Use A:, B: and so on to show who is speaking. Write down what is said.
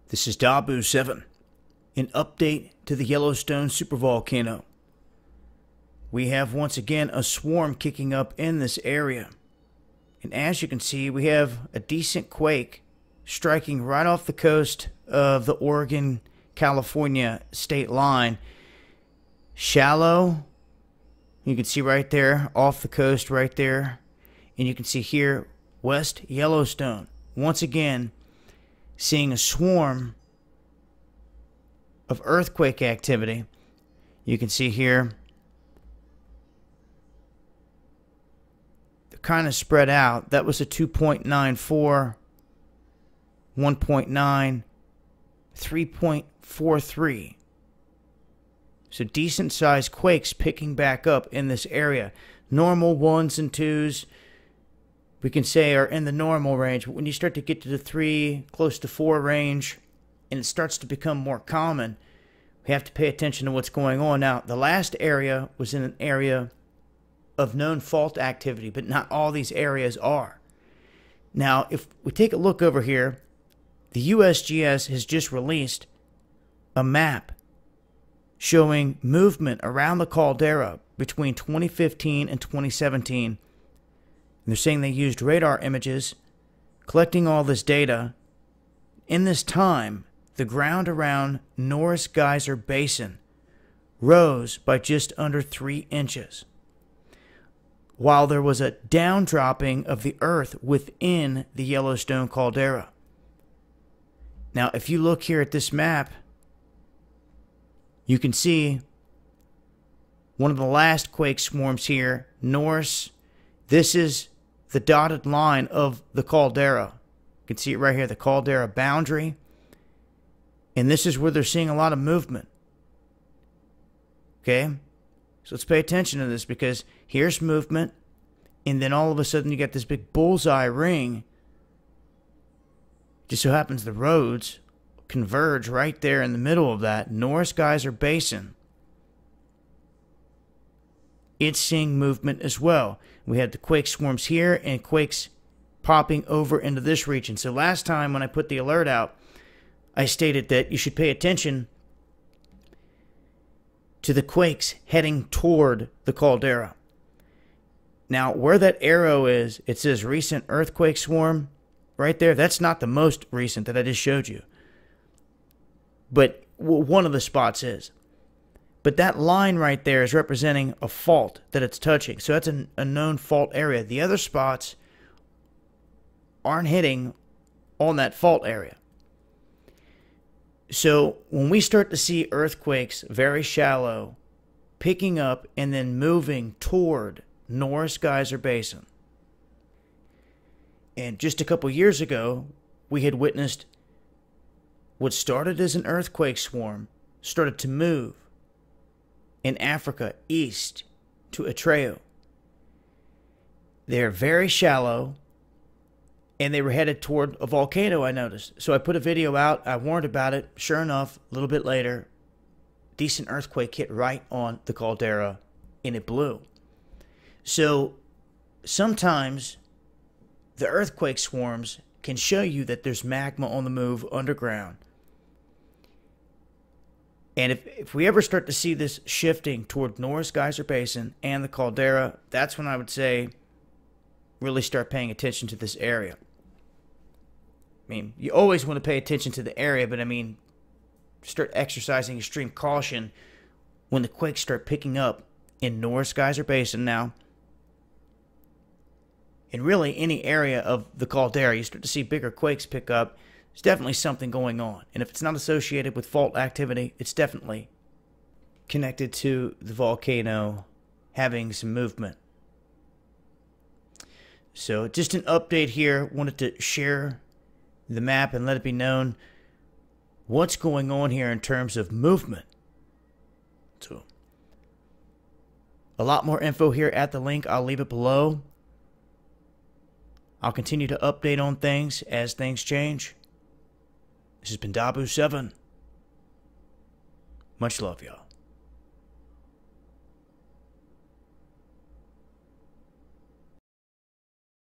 A: This is Dabu7, an update to the Yellowstone Supervolcano. We have once again a swarm kicking up in this area. And as you can see, we have a decent quake striking right off the coast of the Oregon-California state line. Shallow, you can see right there, off the coast right there. And you can see here, West Yellowstone. Once again, seeing a swarm of earthquake activity. You can see here, they're kind of spread out. That was a 2.94, 1.9, 3.43. So decent sized quakes picking back up in this area. Normal 1s and 2s, we can say, are in the normal range. But when you start to get to the 3, close to 4 range, and it starts to become more common, we have to pay attention to what's going on. Now, the last area was in an area of known fault activity, but not all these areas are. Now, if we take a look over here, the USGS has just released a map showing movement around the caldera between 2015 and 2017. And they're saying they used radar images, collecting all this data. In this time, the ground around Norris Geyser Basin rose by just under 3 inches, while there was a downdropping of the earth within the Yellowstone caldera. Now, if you look here at this map, you can see one of the last quake swarms here, Norris. This is the dotted line of the caldera. You can see it right here, the caldera boundary. And this is where they're seeing a lot of movement. Okay? So let's pay attention to this, because here's movement, and then all of a sudden you got this big bullseye ring. Just so happens the roads converge right there in the middle of that Norris Geyser Basin. It's seeing movement as well. We had the quake swarms here and quakes popping over into this region. So last time when I put the alert out, I stated that you should pay attention to the quakes heading toward the caldera. Now, where that arrow is, it says recent earthquake swarm right there. That's not the most recent that I just showed you, but one of the spots is. But that line right there is representing a fault that it's touching. So that's a known fault area. The other spots aren't hitting on that fault area. So when we start to see earthquakes very shallow, picking up and then moving toward Norris Geyser Basin. And just a couple years ago, we had witnessed what started as an earthquake swarm started to move in Africa east to Atreo. They're very shallow, and they were headed toward a volcano, I noticed. So I put a video out, I warned about it. Sure enough, a little bit later, decent earthquake hit right on the caldera, and it blew. So sometimes the earthquake swarms can show you that there's magma on the move underground. And if we ever start to see this shifting toward Norris Geyser Basin and the caldera, that's when I would say really start paying attention to this area. I mean, you always want to pay attention to the area, but I mean, start exercising extreme caution when the quakes start picking up in Norris Geyser Basin now. In really any area of the caldera, you start to see bigger quakes pick up. There's definitely something going on. And if it's not associated with fault activity, it's definitely connected to the volcano having some movement. So just an update here. Wanted to share the map and let it be known what's going on here in terms of movement. So a lot more info here at the link. I'll leave it below. I'll continue to update on things as things change. This has been Dabu7. Much love, y'all.